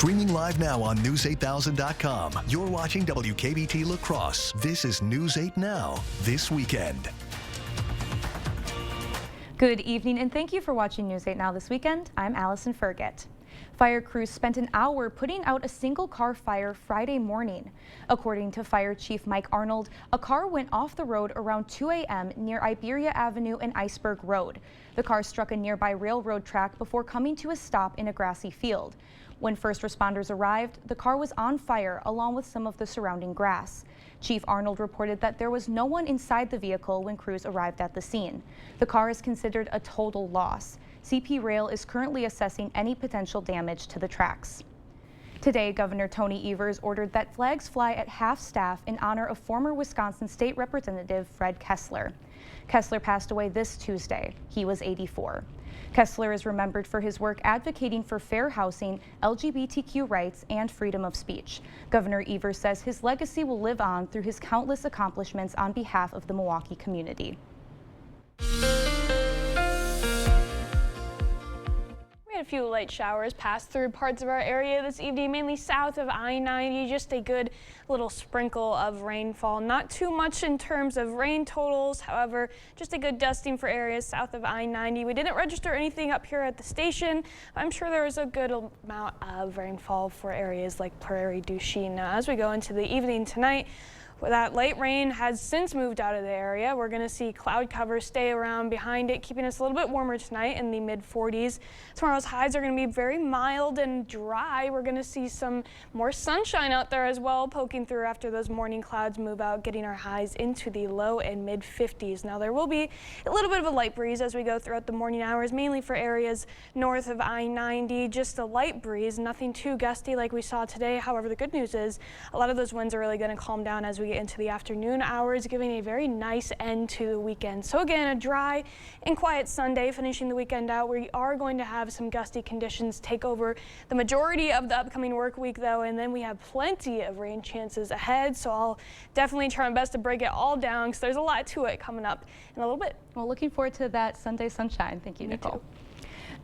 Streaming live now on News8000.com. You're watching WKBT La Crosse. This is News 8 Now, this weekend. Good evening and thank you for watching News 8 Now this weekend. I'm Allison Fergit. Fire crews spent an hour putting out a single car fire Friday morning. According to Fire Chief Mike Arnold, a car went off the road around 2 a.m. near Iberia Avenue and Iceberg Road. The car struck a nearby railroad track before coming to a stop in a grassy field. When first responders arrived, the car was on fire along with some of the surrounding grass. Chief Arnold reported that there was no one inside the vehicle when crews arrived at the scene. The car is considered a total loss. CP Rail is currently assessing any potential damage to the tracks. Today, Governor Tony Evers ordered that flags fly at half-staff in honor of former Wisconsin State Representative Fred Kessler. Kessler passed away this Tuesday. He was 84. Kessler is remembered for his work advocating for fair housing, LGBTQ rights, and freedom of speech. Governor Evers says his legacy will live on through his countless accomplishments on behalf of the Milwaukee community. A few light showers passed through parts of our area this evening, mainly south of I-90. Just a good little sprinkle of rainfall. Not too much in terms of rain totals, however, just a good dusting for areas south of I-90. We didn't register anything up here at the station. I'm sure there was a good amount of rainfall for areas like Prairie du Chien. Now, as we go into the evening tonight, that light rain has since moved out of the area. We're going to see cloud cover stay around behind it, keeping us a little bit warmer tonight in the mid-40s. Tomorrow's highs are going to be very mild and dry. We're going to see some more sunshine out there as well, poking through after those morning clouds move out, getting our highs into the low and mid-50s. Now, there will be a little bit of a light breeze as we go throughout the morning hours, mainly for areas north of I-90. Just a light breeze, nothing too gusty like we saw today. However, the good news is a lot of those winds are really going to calm down as we get into the afternoon hours, giving a very nice end to the weekend. So again, a dry and quiet Sunday, finishing the weekend out. We are going to have some gusty conditions take over the majority of the upcoming work week though, and then we have plenty of rain chances ahead. So I'll definitely try my best to break it all down because there's a lot to it coming up in a little bit. Well, looking forward to that Sunday sunshine. Thank you, Nicole.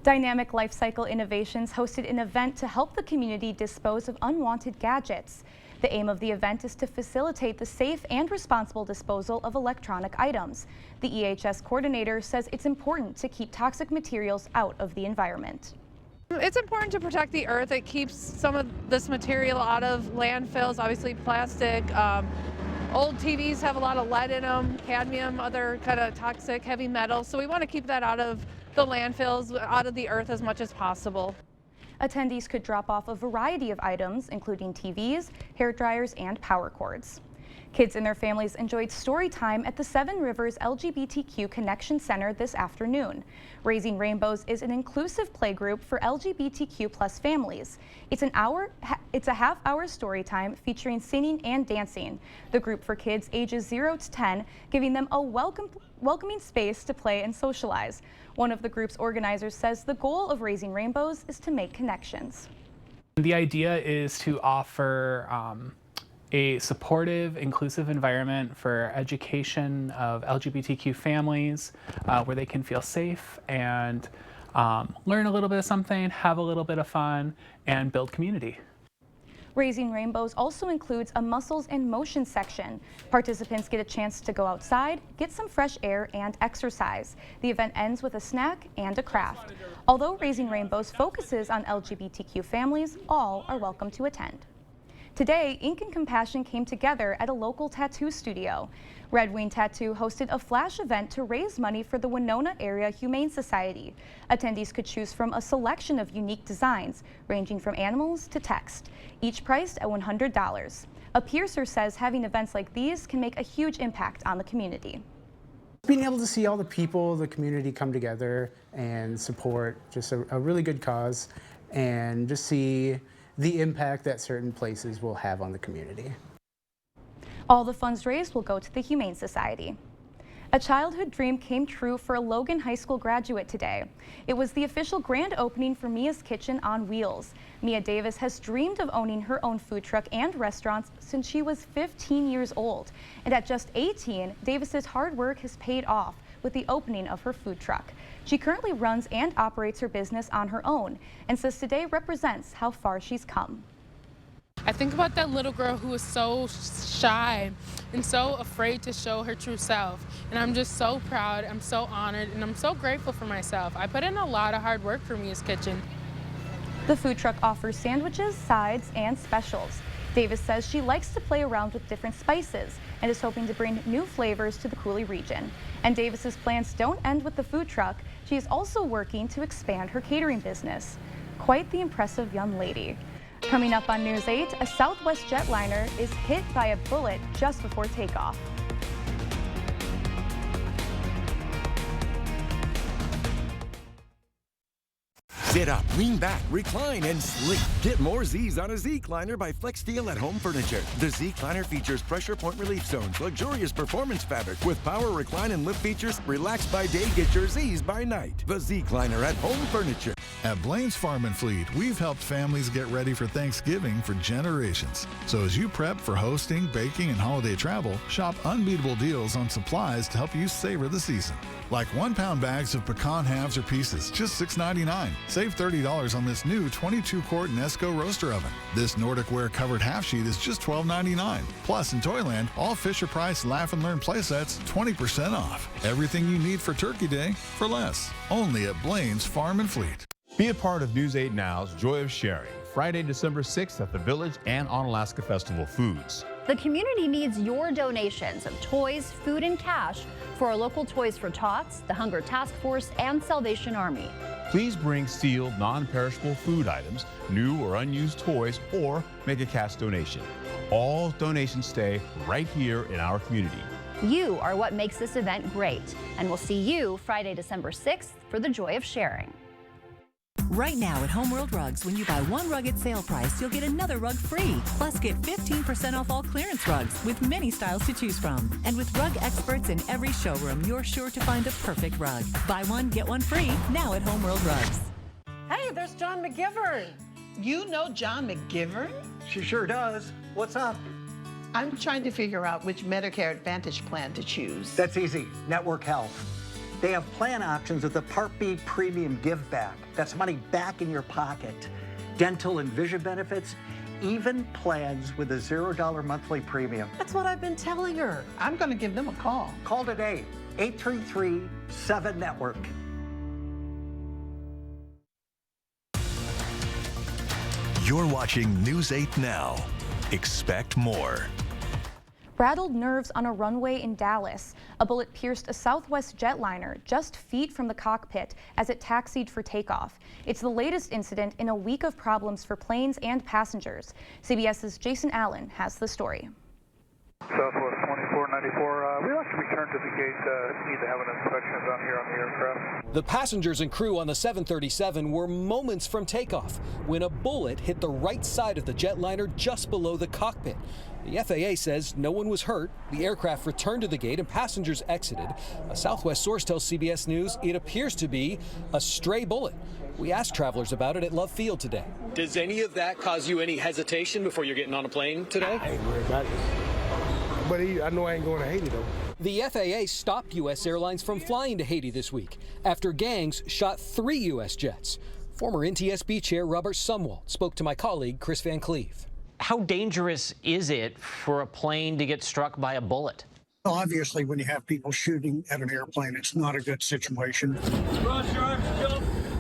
Dynamic Life Cycle Innovations hosted an event to help the community dispose of unwanted gadgets. The aim of the event is to facilitate the safe and responsible disposal of electronic items. The EHS coordinator says it's important to keep toxic materials out of the environment. It's important to protect the earth. It keeps some of this material out of landfills, obviously plastic. Old TVs have a lot of lead in them, cadmium, other kind of toxic heavy metals. So we want to keep that out of the landfills, out of the earth as much as possible. Attendees could drop off a variety of items, including TVs, hair dryers, and power cords. Kids and their families enjoyed story time at the Seven Rivers LGBTQ Connection Center this afternoon. Raising Rainbows is an inclusive playgroup for LGBTQ+ families. It's a half-hour story time featuring singing and dancing. The group for kids ages 0 to 10, giving them a welcoming space to play and socialize. One of the group's organizers says the goal of Raising Rainbows is to make connections. The idea is to offer a supportive, inclusive environment for education of LGBTQ families where they can feel safe and learn a little bit of something, have a little bit of fun, and build community. Raising Rainbows also includes a muscles and motion section. Participants get a chance to go outside, get some fresh air, and exercise. The event ends with a snack and a craft. Although Raising Rainbows focuses on LGBTQ families, all are welcome to attend. Today, Ink and Compassion came together at a local tattoo studio. Red Wing Tattoo hosted a flash event to raise money for the Winona Area Humane Society. Attendees could choose from a selection of unique designs, ranging from animals to text, each priced at $100. A piercer says having events like these can make a huge impact on the community. Being able to see all the people, the community come together and support just a really good cause, and just see the impact that certain places will have on the community. All the funds raised will go to the Humane Society. A childhood dream came true for a Logan High School graduate today. It was the official grand opening for Mia's Kitchen on Wheels. Mia Davis has dreamed of owning her own food truck and restaurants since she was 15 years old. And at just 18, Davis's hard work has paid off with the opening of her food truck. She currently runs and operates her business on her own and says today represents how far she's come. I think about that little girl who was so shy and so afraid to show her true self. And I'm just so proud, I'm so honored, and I'm so grateful for myself. I put in a lot of hard work for Mia's Kitchen. The food truck offers sandwiches, sides, and specials. Davis says she likes to play around with different spices and is hoping to bring new flavors to the Coulee region. And Davis's plans don't end with the food truck. She is also working to expand her catering business. Quite the impressive young lady. Coming up on News 8, a Southwest jetliner is hit by a bullet just before takeoff. Sit up, lean back, recline, and sleep. Get more Z's on a Z-Cliner by FlexSteel at Home Furniture. The Z-Cliner features pressure point relief zones, luxurious performance fabric with power, recline, and lift features. Relax by day, get your Z's by night. The Z-Cliner at Home Furniture. At Blaine's Farm and Fleet, we've helped families get ready for Thanksgiving for generations. So as you prep for hosting, baking, and holiday travel, shop unbeatable deals on supplies to help you savor the season. Like 1-pound bags of pecan halves or pieces, just $6.99. Save $30 on this new 22-quart Nesco roaster oven. This Nordic Ware covered half sheet is just $12.99. Plus, in Toyland, all Fisher-Price Laugh and Learn play sets 20% off. Everything you need for Turkey Day for less. Only at Blaine's Farm and Fleet. Be a part of News 8 Now's Joy of Sharing, Friday, December 6th at the Village and Onalaska Festival Foods. The community needs your donations of toys, food, and cash for our local Toys for Tots, the Hunger Task Force, and Salvation Army. Please bring sealed, non-perishable food items, new or unused toys, or make a cash donation. All donations stay right here in our community. You are what makes this event great, and we'll see you Friday, December 6th for the Joy of Sharing. Right now at Homeworld Rugs, when you buy one rug at sale price, you'll get another rug free. Plus, get 15% off all clearance rugs with many styles to choose from. And with rug experts in every showroom, you're sure to find a perfect rug. Buy one, get one free, now at Homeworld Rugs. Hey, there's John McGivern. You know John McGivern? She sure does. What's up? I'm trying to figure out which Medicare Advantage plan to choose. That's easy. Network Health. They have plan options with the Part B Premium Give Back. That's money back in your pocket. Dental and vision benefits, even plans with a $0 monthly premium. That's what I've been telling her. I'm going to give them a call. Call today, 833-7-NETWORK. You're watching News 8 Now. Expect more. Rattled nerves on a runway in Dallas. A bullet pierced a Southwest jetliner just feet from the cockpit as it taxied for takeoff. It's the latest incident in a week of problems for planes and passengers. CBS's Jason Allen has the story. Southwest 2494, we'd like to return to the gate. Need to have an inspection done here on the aircraft. The passengers and crew on the 737 were moments from takeoff when a bullet hit the right side of the jetliner just below the cockpit. The FAA says no one was hurt. The aircraft returned to the gate and passengers exited. A Southwest source tells CBS News it appears to be a stray bullet. We asked travelers about it at Love Field today. Does any of that cause you any hesitation before you're getting on a plane today? I ain't worried about it. But I know I ain't going to Haiti, though. The FAA stopped U.S. airlines from flying to Haiti this week after gangs shot 3 U.S. jets. Former NTSB Chair Robert Sumwalt spoke to my colleague Chris Van Cleve. How dangerous is it for a plane to get struck by a bullet? Obviously, when you have people shooting at an airplane, it's not a good situation.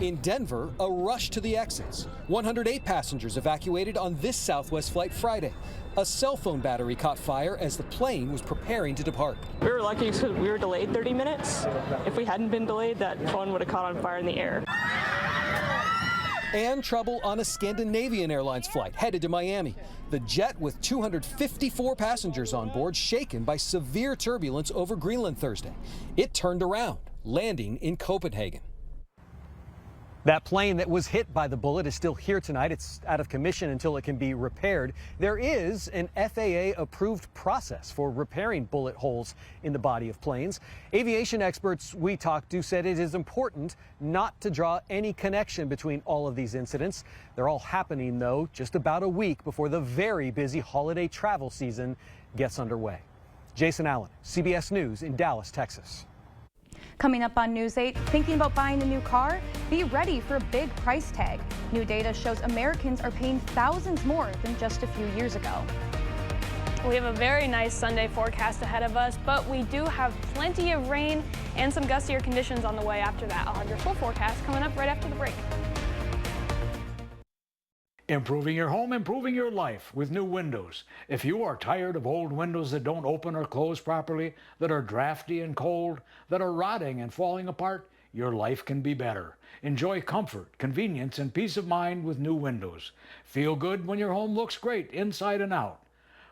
In Denver, a rush to the exits. 108 passengers evacuated on this Southwest flight Friday. A cell phone battery caught fire as the plane was preparing to depart. We were lucky because we were delayed 30 minutes. If we hadn't been delayed, that phone would have caught on fire in the air. And trouble on a Scandinavian Airlines flight headed to Miami. The jet with 254 passengers on board shaken by severe turbulence over Greenland Thursday. It turned around, landing in Copenhagen. That plane that was hit by the bullet is still here tonight. It's out of commission until it can be repaired. There is an FAA-approved process for repairing bullet holes in the body of planes. Aviation experts we talked to said it is important not to draw any connection between all of these incidents. They're all happening, though, just about a week before the very busy holiday travel season gets underway. Jason Allen, CBS News in Dallas, Texas. Coming up on News 8, thinking about buying a new car? Be ready for a big price tag. New data shows Americans are paying thousands more than just a few years ago. We have a very nice Sunday forecast ahead of us, but we do have plenty of rain and some gustier conditions on the way after that. I'll have your full forecast coming up right after the break. Improving your home, improving your life with new windows. If you are tired of old windows that don't open or close properly, that are drafty and cold, that are rotting and falling apart, your life can be better. Enjoy comfort, convenience, and peace of mind with new windows. Feel good when your home looks great inside and out.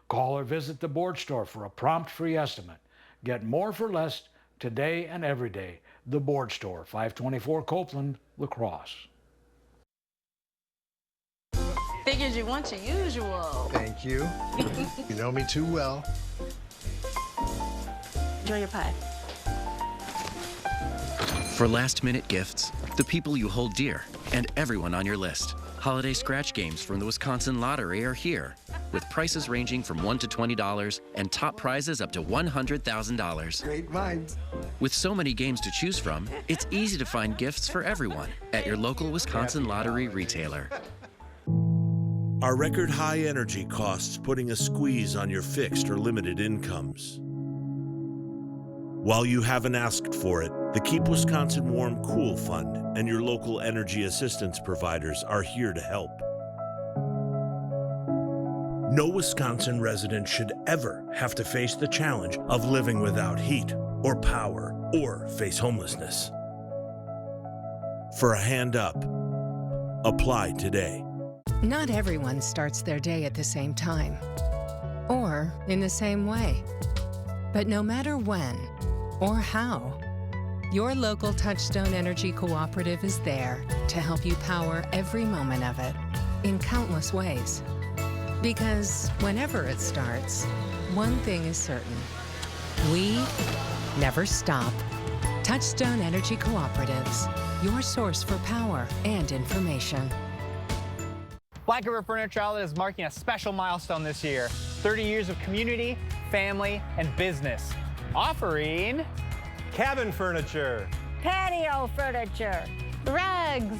Call or visit the Board Store for a prompt free estimate. Get more for less today and every day. The Board Store, 524 Copeland, La Crosse. Figured you want your usual. Thank you. You know me too well. Enjoy your pie. For last-minute gifts, the people you hold dear, and everyone on your list. Holiday scratch games from the Wisconsin Lottery are here, with prices ranging from $1 to $20 and top prizes up to $100,000. Great minds. With so many games to choose from, it's easy to find gifts for everyone at your local Wisconsin Lottery retailer. Are record high energy costs putting a squeeze on your fixed or limited incomes? While you haven't asked for it, the Keep Wisconsin Warm Cool Fund and your local energy assistance providers are here to help. No Wisconsin resident should ever have to face the challenge of living without heat or power or face homelessness. For a hand up, apply today. Not everyone starts their day at the same time or in the same way. But no matter when or how, your local Touchstone Energy Cooperative is there to help you power every moment of it in countless ways. Because whenever it starts, one thing is certain: we never stop. Touchstone Energy Cooperatives, your source for power and information. Black River Furniture Outlet is marking a special milestone this year. 30 years of community, family, and business. Offering cabin furniture, patio furniture, rugs,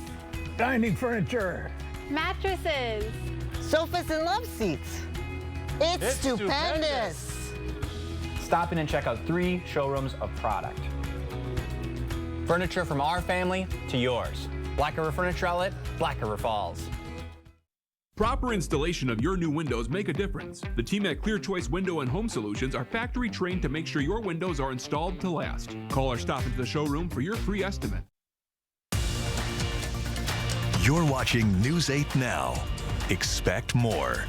dining furniture, mattresses, sofas and love seats. It's stupendous. Stop in and check out 3 showrooms of product. Furniture from our family to yours. Black River Furniture Outlet, Black River Falls. Proper installation of your new windows make a difference. The team at Clear Choice Window and Home Solutions are factory trained to make sure your windows are installed to last. Call or stop into the showroom for your free estimate. You're watching News 8 Now. Expect more.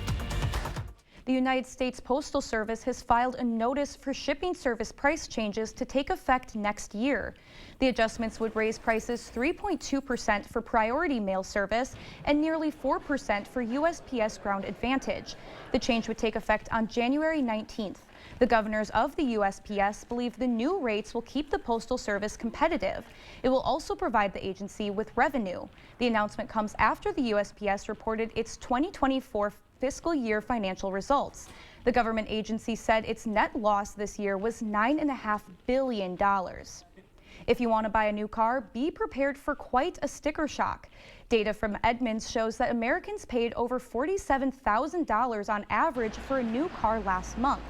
The United States Postal Service has filed a notice for shipping service price changes to take effect next year. The adjustments would raise prices 3.2% for priority mail service and nearly 4% for USPS Ground Advantage. The change would take effect on January 19th. The governors of the USPS believe the new rates will keep the Postal Service competitive. It will also provide the agency with revenue. The announcement comes after the USPS reported its 2024 fiscal year financial results. The government agency said its net loss this year was $9.5 billion. If you want to buy a new car, be prepared for quite a sticker shock. Data from Edmunds shows that Americans paid over $47,000 on average for a new car last month.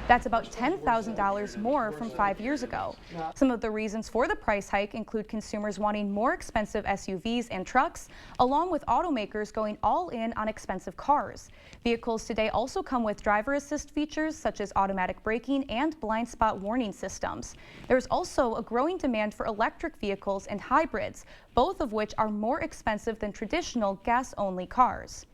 That's about $10,000 more from 5 years ago. Some of the reasons for the price hike include consumers wanting more expensive SUVs and trucks, along with automakers going all in on expensive cars. Vehicles today also come with driver assist features such as automatic braking and blind spot warning systems. There's also a growing demand for electric vehicles and hybrids, both of which are more expensive than traditional gas-only cars.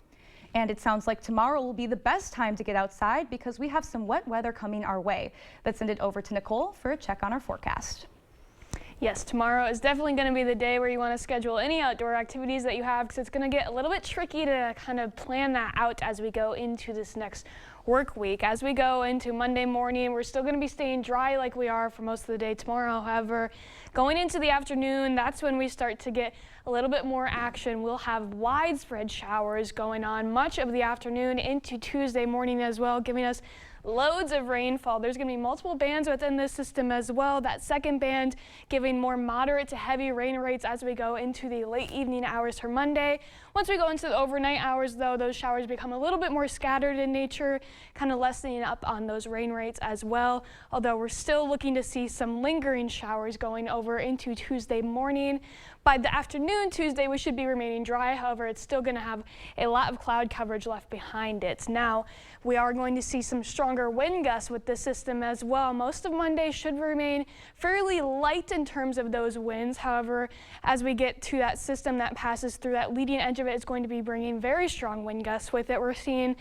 And it sounds like tomorrow will be the best time to get outside because we have some wet weather coming our way. Let's send it over to Nicole for a check on our forecast. Yes, tomorrow is definitely going to be the day where you want to schedule any outdoor activities that you have, because it's going to get a little bit tricky to kind of plan that out as we go into this next work week. As we go into Monday morning, we're still going to be staying dry like we are for most of the day tomorrow. However, going into the afternoon, that's when we start to get a little bit more action. We'll have widespread showers going on much of the afternoon into Tuesday morning as well, giving us loads of rainfall. There's going to be multiple bands within this system as well. That second band giving more moderate to heavy rain rates as we go into the late evening hours for Monday. Once we go into the overnight hours, though, those showers become a little bit more scattered in nature, kind of lessening up on those rain rates as well, although we're still looking to see some lingering showers going over into Tuesday morning. By the afternoon Tuesday, we should be remaining dry. However, it's still going to have a lot of cloud coverage left behind it. Now, we are going to see some stronger wind gusts with this system as well. Most of Monday should remain fairly light in terms of those winds. However, as we get to that system that passes through that leading edge of it, it's going to be bringing very strong wind gusts with it. We're seeing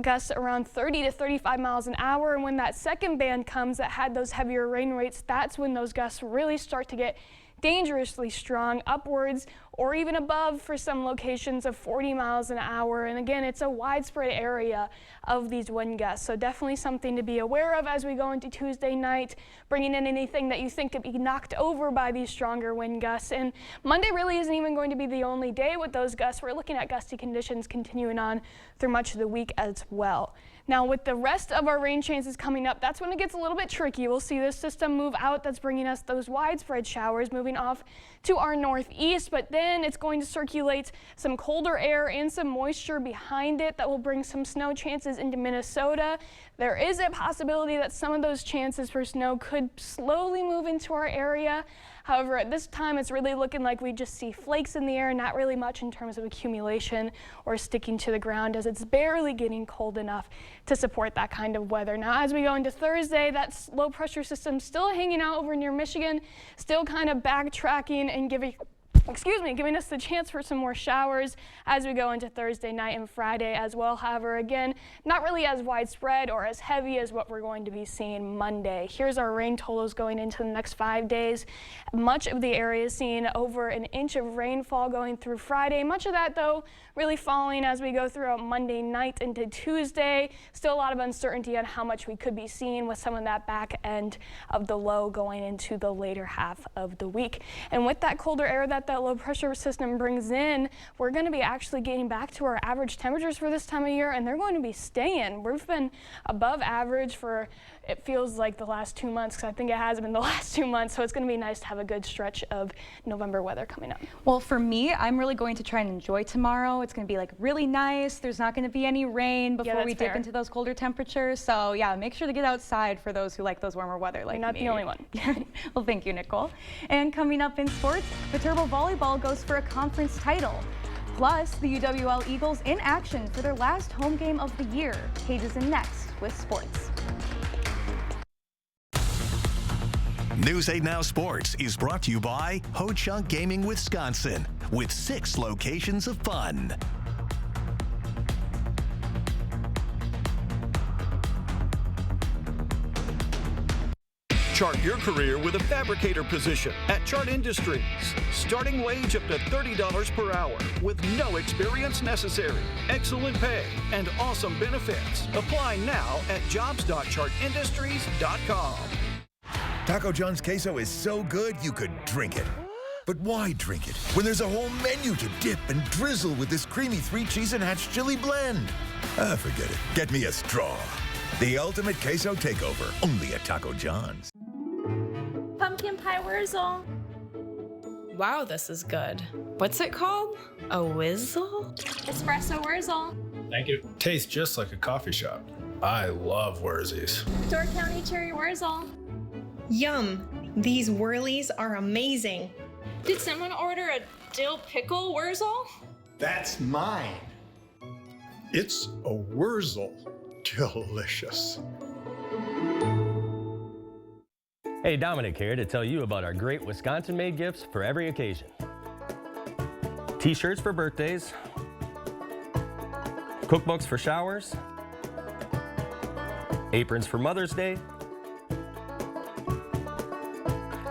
gusts around 30 to 35 miles an hour. And when that second band comes that had those heavier rain rates, that's when those gusts really start to get dangerously strong, upwards or even above for some locations of 40 miles an hour. And again, it's a widespread area of these wind gusts. So definitely something to be aware of as we go into Tuesday night, bringing in anything that you think could be knocked over by these stronger wind gusts. And Monday really isn't even going to be the only day with those gusts. We're looking at gusty conditions continuing on through much of the week as well. Now, with the rest of our rain chances coming up, that's when it gets a little bit tricky. We'll see this system move out. That's bringing us those widespread showers moving off to our northeast, but then it's going to circulate some colder air and some moisture behind it that will bring some snow chances into Minnesota. There is a possibility that some of those chances for snow could slowly move into our area. However, at this time, it's really looking like we just see flakes in the air, not really much in terms of accumulation or sticking to the ground, as it's barely getting cold enough to support that kind of weather. Now, as we go into Thursday, that low pressure system still hanging out over near Michigan, still kind of backtracking and giving us the chance for some more showers as we go into Thursday night and Friday as well. However, again, not really as widespread or as heavy as what we're going to be seeing Monday. Here's our rain totals going into the next 5 days. Much of the area is seeing over an inch of rainfall going through Friday. Much of that, though, really falling as we go throughout Monday night into Tuesday. Still a lot of uncertainty on how much we could be seeing with some of that back end of the low going into the later half of the week. And with that colder air that low pressure system brings in, we're going to be actually getting back to our average temperatures for this time of year, and they're going to be staying. We've been above average for, it feels like, the last 2 months, because I think it has been the last 2 months, so it's going to be nice to have a good stretch of November weather coming up. Well, for me, I'm really going to try and enjoy tomorrow. It's going to be like really nice. There's not going to be any rain before we dip into those colder temperatures. So yeah, make sure to get outside for those who like those warmer weather like me. You're not the only one. Well, thank you, Nicole. And coming up in sports, Viterbo Volleyball goes for a conference title. Plus, the UWL Eagles in action for their last home game of the year. Cages in next with sports. News 8 Now Sports is brought to you by Ho-Chunk Gaming Wisconsin, with 6 locations of fun. Chart your career with a fabricator position at Chart Industries. Starting wage up to $30 per hour with no experience necessary. Excellent pay and awesome benefits. Apply now at jobs.chartindustries.com. Taco John's queso is so good you could drink it. But why drink it when there's a whole menu to dip and drizzle with this creamy 3-cheese and hatch chili blend? Forget it. Get me a straw. The ultimate queso takeover, only at Taco John's. Pumpkin pie Wurzel. Wow, this is good. What's it called? A Whizzle? Espresso Wurzel. Thank you. Tastes just like a coffee shop. I love Wurzies. Door County Cherry Wurzel. Yum! These whirlies are amazing. Did someone order a dill pickle Wurzel? That's mine. It's a Wurzel. Delicious. Hey, Dominic here to tell you about our great Wisconsin-made gifts for every occasion. T-shirts for birthdays, cookbooks for showers, aprons for Mother's Day,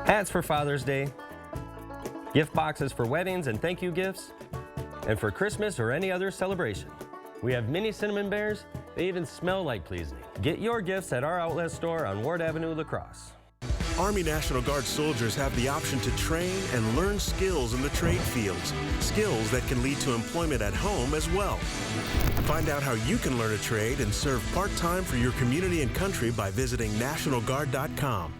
hats for Father's Day, gift boxes for weddings and thank you gifts, and for Christmas or any other celebration. We have mini cinnamon bears. They even smell like pleasing. Get your gifts at our outlet store on Ward Avenue, La Crosse. Army National Guard soldiers have the option to train and learn skills in the trade fields, skills that can lead to employment at home as well. Find out how you can learn a trade and serve part-time for your community and country by visiting nationalguard.com.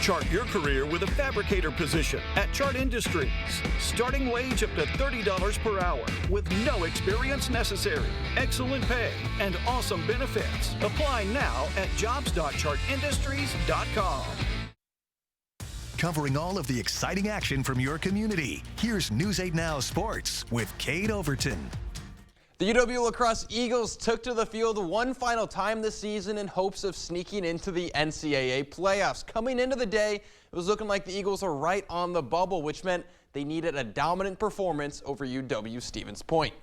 Chart your career with a fabricator position at Chart Industries. Starting wage up to $30 per hour with no experience necessary. Excellent pay and awesome benefits. Apply now at jobs.chartindustries.com. Covering all of the exciting action from your community, here's News 8 Now Sports with Cade Overton. The UW La Crosse Eagles took to the field one final time this season in hopes of sneaking into the NCAA playoffs. Coming into the day, it was looking like the Eagles are right on the bubble, which meant they needed a dominant performance over UW Stevens Point.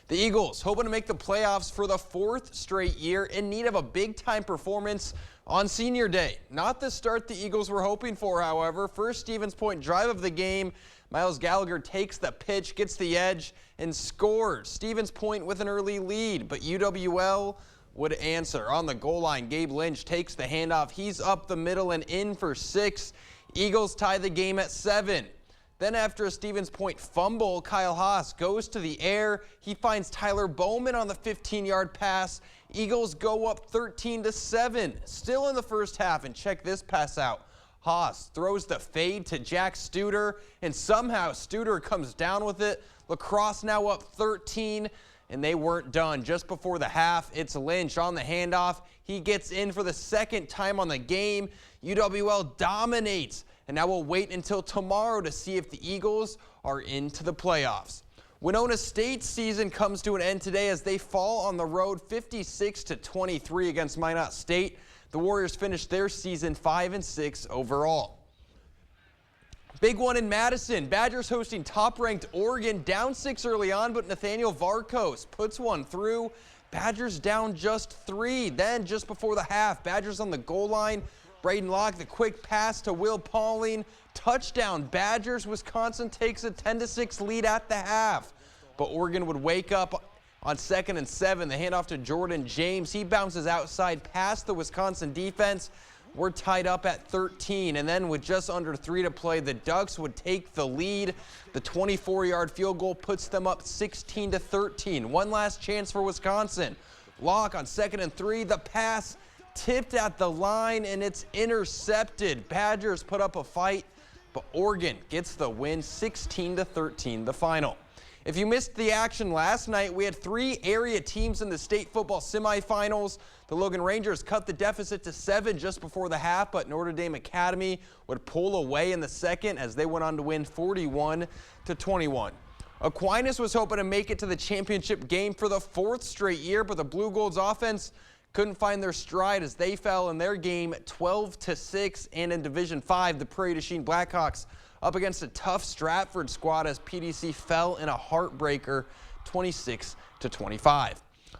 The Eagles, hoping to make the playoffs for the 4th straight year, in need of a big-time performance on senior day. Not the start the Eagles were hoping for, however. First Stevens Point drive of the game, Miles Gallagher takes the pitch, gets the edge, and scores. Stevens Point with an early lead, but UWL would answer. On the goal line, Gabe Lynch takes the handoff. He's up the middle and in for 6. Eagles tie the game at 7. Then after a Stevens Point fumble, Kyle Haas goes to the air. He finds Tyler Bowman on the 15-yard pass. Eagles go up 13-7. Still in the first half, and check this pass out. Haas throws the fade to Jack Studer, and somehow Studer comes down with it. La Crosse now up 13, and they weren't done. Just before the half, it's Lynch on the handoff. He gets in for the second time on the game. UWL dominates, and now we'll wait until tomorrow to see if the Eagles are into the playoffs. Winona State's season comes to an end today as they fall on the road 56-23 against Minot State. The Warriors finished their season 5-6 overall. Big one in Madison. Badgers hosting top-ranked Oregon, down 6 early on, but Nathaniel Varkos puts one through. Badgers down just 3. Then just before the half, Badgers on the goal line. Braden Locke, the quick pass to Will Pauling. Touchdown Badgers. Wisconsin takes a 10-6 lead at the half. But Oregon would wake up on 2nd and 7. The handoff to Jordan James. He bounces outside past the Wisconsin defense. We're tied up at 13. And then with just under 3 to play, the Ducks would take the lead. The 24-yard field goal puts them up 16-13. One last chance for Wisconsin. Locke on 2nd and 3. The pass tipped at the line, and it's intercepted. Badgers put up a fight, but Oregon gets the win, 16-13, the final. If you missed the action last night, we had 3 area teams in the state football semifinals. The Logan Rangers cut the deficit to 7 just before the half, but Notre Dame Academy would pull away in the second as they went on to win 41-21. Aquinas was hoping to make it to the championship game for the 4th straight year, but the Blue Gold's offense couldn't find their stride as they fell in their game 12-6. And in Division 5, the Prairie du Chien Blackhawks up against a tough Stratford squad as PDC fell in a heartbreaker 26-25.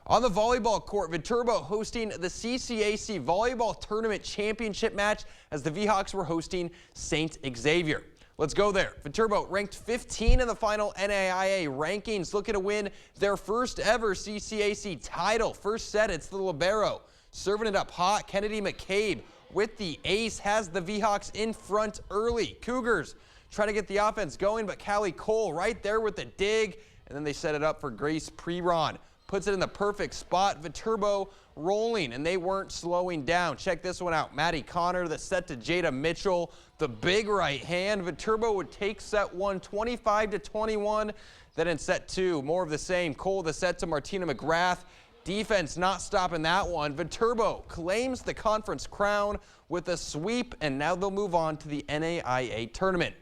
On the volleyball court, Viterbo hosting the CCAC Volleyball Tournament Championship match as the V-Hawks were hosting St. Xavier. Let's go there. Viterbo ranked 15 in the final NAIA rankings, looking to win their first ever CCAC title. First set, it's the libero. Serving it up hot, Kennedy McCabe with the ace has the V-Hawks in front early. Cougars try to get the offense going, but Callie Cole right there with the dig, and then they set it up for Grace Preron. Puts it in the perfect spot. Viterbo rolling, and they weren't slowing down. Check this one out. Maddie Connor, the set to Jada Mitchell. The big right hand. Viterbo would take set 1, 25-21. Then in set 2, more of the same. Cole, the set to Martina McGrath. Defense not stopping that one. Viterbo claims the conference crown with a sweep, and now they'll move on to the NAIA tournament.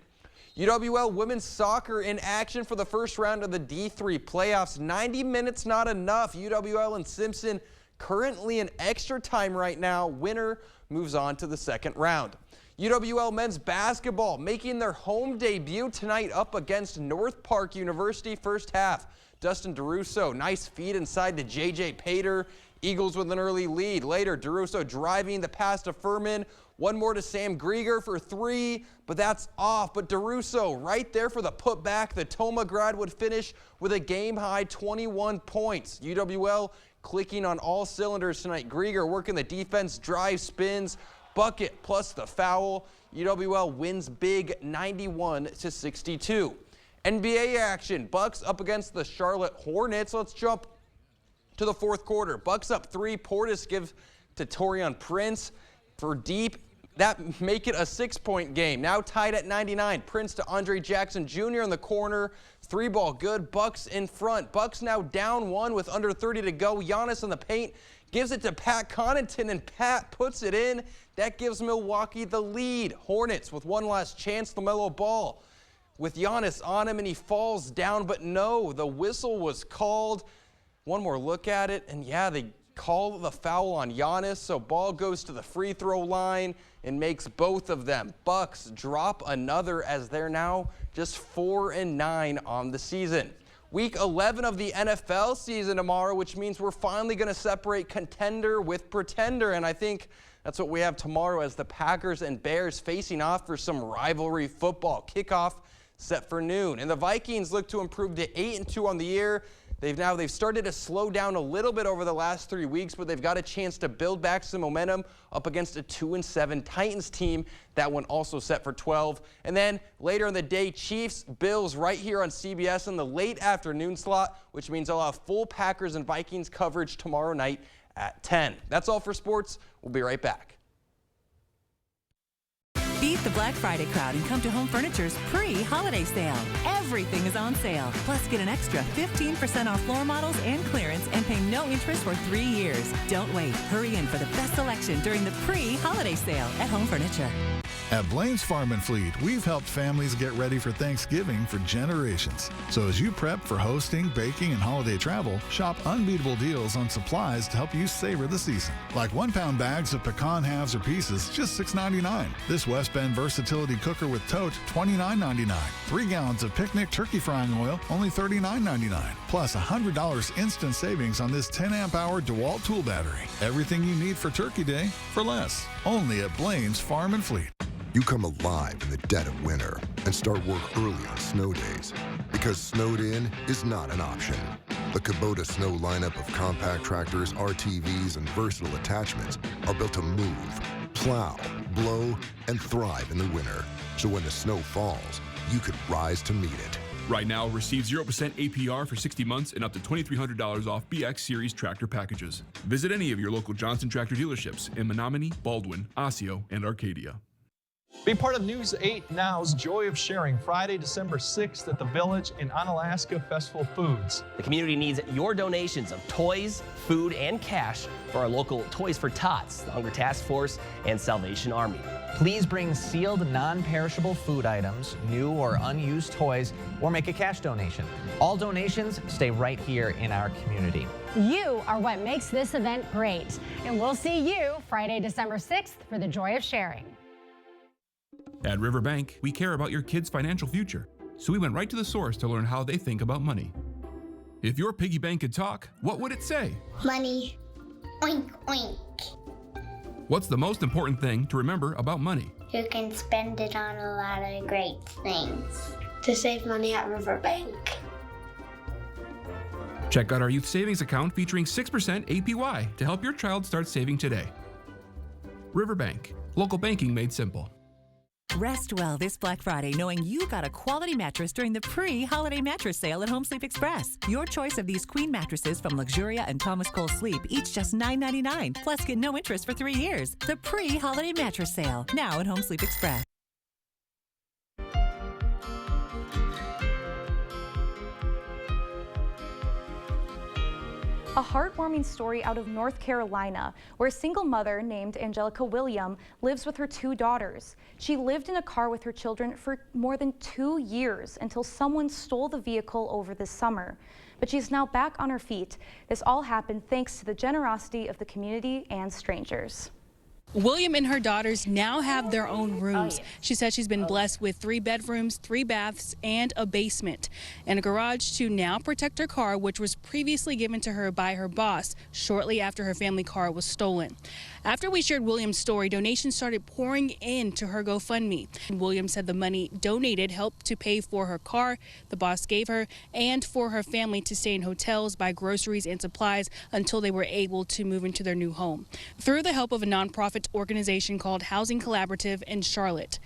UWL women's soccer in action for the first round of the D3 playoffs. 90 minutes not enough. UWL and Simpson currently in extra time right now. Winner moves on to the second round. UWL men's basketball making their home debut tonight up against North Park University. First half, Dustin DeRusso, nice feed inside to J.J. Pater. Eagles with an early lead. Later, DeRusso driving the pass to Furman. One more to Sam Grieger for 3, but that's off. But DeRusso right there for the putback. The Toma grad would finish with a game-high 21 points. UWL clicking on all cylinders tonight. Grieger working the defense, drive, spins, bucket, plus the foul. UWL wins big 91-62. NBA action, Bucks up against the Charlotte Hornets. Let's jump to the fourth quarter. Bucks up 3. Portis gives to Taurean Prince for deep. That make it a 6-point game. Now tied at 99. Prince to Andre Jackson Jr. in the corner. 3-ball good. Bucks in front. Bucks now down 1 with under 30 to go. Giannis in the paint gives it to Pat Connaughton, and Pat puts it in. That gives Milwaukee the lead. Hornets with one last chance. LaMelo Ball with Giannis on him, and he falls down, but no, the whistle was called. One more look at it, and yeah, they call the foul on Giannis, so Ball goes to the free throw line and makes both of them. Bucks drop another as they're now just 4-9 on the season. Week 11 of the NFL season tomorrow, which means we're finally going to separate contender with pretender, and I think that's what we have tomorrow as the Packers and Bears facing off for some rivalry football. Kickoff set for noon, and the Vikings look to improve to 8-2 on the year. They've started to slow down a little bit over the last 3 weeks, but they've got a chance to build back some momentum up against a 2-7 Titans team. That one also set for 12. And then later in the day, Chiefs, Bills right here on CBS in the late afternoon slot, which means I'll have full Packers and Vikings coverage tomorrow night at 10. That's all for sports. We'll be right back. Beat the Black Friday crowd and come to Home Furniture's pre-holiday sale. Everything is on sale. Plus, get an extra 15% off floor models and clearance and pay no interest for 3 years. Don't wait. Hurry in for the best selection during the pre-holiday sale at Home Furniture. At Blaine's Farm and Fleet, we've helped families get ready for Thanksgiving for generations. So as you prep for hosting, baking, and holiday travel, shop unbeatable deals on supplies to help you savor the season. Like 1-pound bags of pecan halves or pieces, just $6.99. This West Bend Versatility Cooker with tote, $29.99. 3 gallons of picnic turkey frying oil, only $39.99. Plus $100 instant savings on this 10-amp-hour DeWalt tool battery. Everything you need for Turkey Day for less. Only at Blaine's Farm and Fleet. You come alive in the dead of winter and start work early on snow days, because snowed in is not an option. The Kubota Snow lineup of compact tractors, RTVs, and versatile attachments are built to move, plow, blow, and thrive in the winter. So when the snow falls, you could rise to meet it. Right now, receive 0% APR for 60 months and up to $2,300 off BX Series tractor packages. Visit any of your local Johnson Tractor dealerships in Menominee, Baldwin, Osseo, and Arcadia. Be part of News 8 Now's Joy of Sharing, Friday, December 6th at the Village in Onalaska Festival Foods. The community needs your donations of toys, food, and cash for our local Toys for Tots, the Hunger Task Force, and Salvation Army. Please bring sealed, non-perishable food items, new or unused toys, or make a cash donation. All donations stay right here in our community. You are what makes this event great, and we'll see you Friday, December 6th for the Joy of Sharing. At Riverbank, we care about your kids' financial future, so we went right to the source to learn how they think about money. If your piggy bank could talk, what would it say? Money. Oink, oink. What's the most important thing to remember about money? You can spend it on a lot of great things. To save money at Riverbank. Check out our youth savings account featuring 6% APY to help your child start saving today. Riverbank, local banking made simple. Rest well this Black Friday knowing you got a quality mattress during the pre-holiday mattress sale at Home Sleep Express. Your choice of these queen mattresses from Luxuria and Thomas Cole Sleep, each just $9.99. Plus get no interest for 3 years. The pre-holiday mattress sale, now at Home Sleep Express. A heartwarming story out of North Carolina, where a single mother named Angelica William lives with her 2 daughters. She lived in a car with her children for more than 2 years until someone stole the vehicle over this summer. But she's now back on her feet. This all happened thanks to the generosity of the community and strangers. William and her daughters now have their own rooms. She said she's been blessed with 3 bedrooms, 3 baths, and a basement, and a garage to now protect her car, which was previously given to her by her boss shortly after her family car was stolen. After we shared William's story, donations started pouring in to her GoFundMe. William said the money donated helped to pay for her car the boss gave her and for her family to stay in hotels, buy groceries and supplies until they were able to move into their new home. Through the help of a nonprofit nonprofit organization called Housing Collaborative in Charlotte.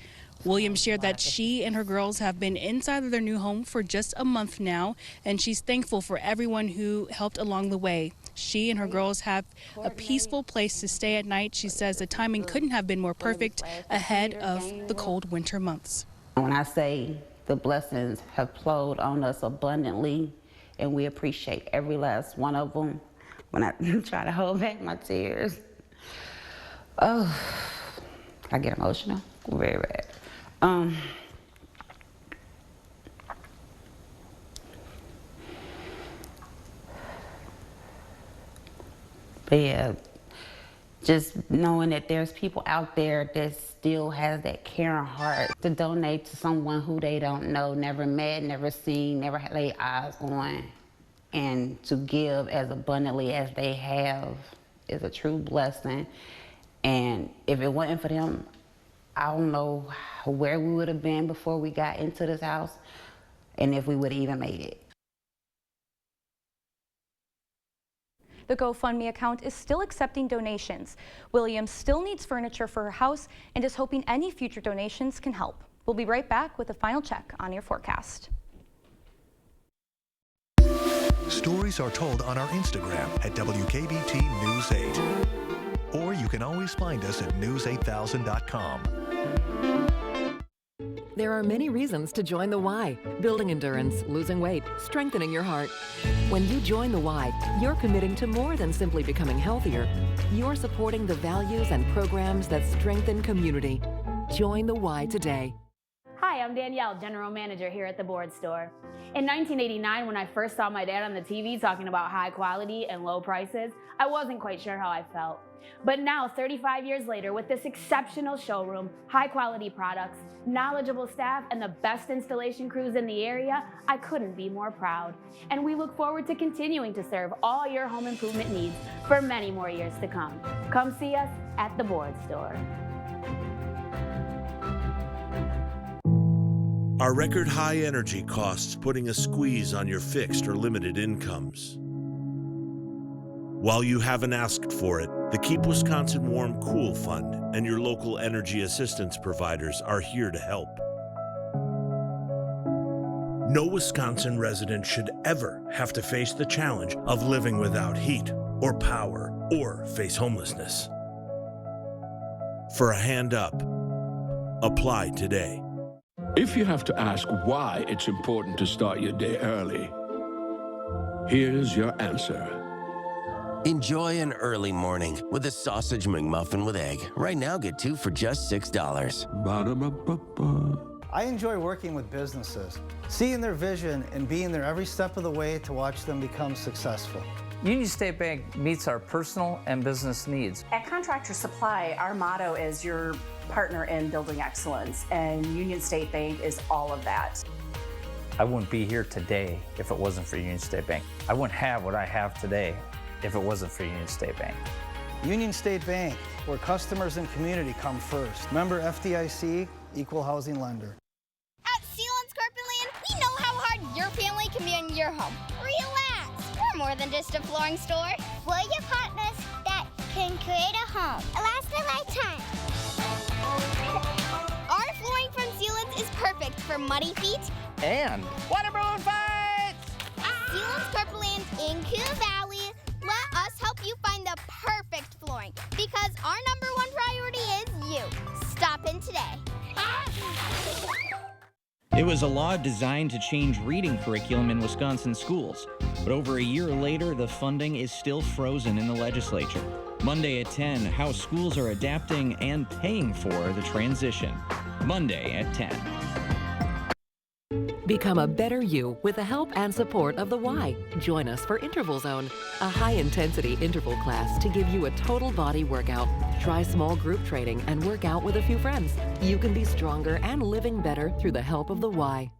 Williams shared that she and her girls have been inside of their new home for just a month now, and she's thankful for everyone who helped along the way. She and her girls have a peaceful place to stay at night. She says the timing couldn't have been more perfect ahead of the cold winter months. When I say the blessings have flowed on us abundantly, and we appreciate every last one of them, when I try to hold back my tears, oh, I get emotional, very bad. But yeah, just knowing that there's people out there that still has that caring heart to donate to someone who they don't know, never met, never seen, never laid eyes on, and to give as abundantly as they have is a true blessing. And if it wasn't for them, I don't know where we would have been before we got into this house, and if we would have even made it. The GoFundMe account is still accepting donations. Williams still needs furniture for her house and is hoping any future donations can help. We'll be right back with a final check on your forecast. Stories are told on our Instagram at WKBT News 8. Or you can always find us at news8000.com. There are many reasons to join the Y. Building endurance, losing weight, strengthening your heart. When you join the Y, you're committing to more than simply becoming healthier. You're supporting the values and programs that strengthen community. Join the Y today. Hi, I'm Danielle, General Manager here at the Board Store. In 1989, when I first saw my dad on the TV talking about high quality and low prices, I wasn't quite sure how I felt. But now, 35 years later, with this exceptional showroom, high quality products, knowledgeable staff, and the best installation crews in the area, I couldn't be more proud. And we look forward to continuing to serve all your home improvement needs for many more years to come. Come see us at the Board Store. Are record high energy costs putting a squeeze on your fixed or limited incomes? While you haven't asked for it, the Keep Wisconsin Warm Cool Fund and your local energy assistance providers are here to help. No Wisconsin resident should ever have to face the challenge of living without heat or power or face homelessness. For a hand up, apply today. If you have to ask why it's important to start your day early, here's your answer. Enjoy an early morning with a sausage McMuffin with egg. Right now, get 2 for just $6. Ba-da-ba-ba-ba. I enjoy working with businesses, seeing their vision and being there every step of the way to watch them become successful. Union State Bank meets our personal and business needs. At Contractor Supply, our motto is your partner in building excellence, and Union State Bank is all of that. I wouldn't be here today if it wasn't for Union State Bank. I wouldn't have what I have today if it wasn't for Union State Bank. Union State Bank, where customers and community come first. Member FDIC, equal housing lender. At Sealands Carpetland, we know how hard your family can be in your home. Relax, we're more than just a flooring store. We're your partners that can create a home. It lasts a lifetime. Our flooring from Sealands is perfect for muddy feet and water balloon fights! At Sealands Carpetland in Coon Valley, let us help you find the perfect flooring, because our #1 priority is you. Stop in today. It was a law designed to change reading curriculum in Wisconsin schools, but over a year later, the funding is still frozen in the legislature. Monday at 10, how schools are adapting and paying for the transition. Monday at 10. Become a better you with the help and support of the Y. Join us for Interval Zone, a high-intensity interval class to give you a total body workout. Try small group training and work out with a few friends. You can be stronger and living better through the help of the Y.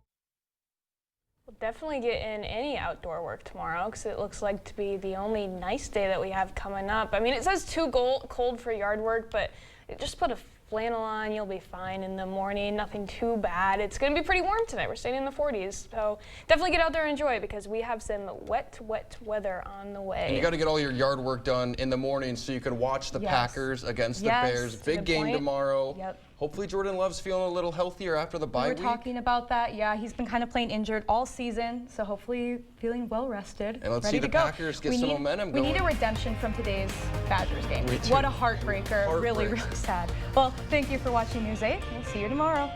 We'll definitely get in any outdoor work tomorrow because it looks like to be the only nice day that we have coming up. I mean, it says too cold for yard work, but just put a flannel on, you'll be fine in the morning. Nothing too bad. It's going to be pretty warm tonight. We're staying in the 40s, so definitely get out there and enjoy it because we have some wet weather on the way. And you got to get all your yard work done in the morning so you can watch the Packers against the Bears. Big game tomorrow. Yep. Hopefully Jordan Love's feeling a little healthier after the bye week. We were talking about that. Yeah, he's been kind of playing injured all season, so hopefully feeling well rested. And let's ready see the to go. Packers get some momentum going. We need a redemption from today's Badgers game. What a heartbreaker. Really, really sad. Well, thank you for watching News 8. We'll see you tomorrow.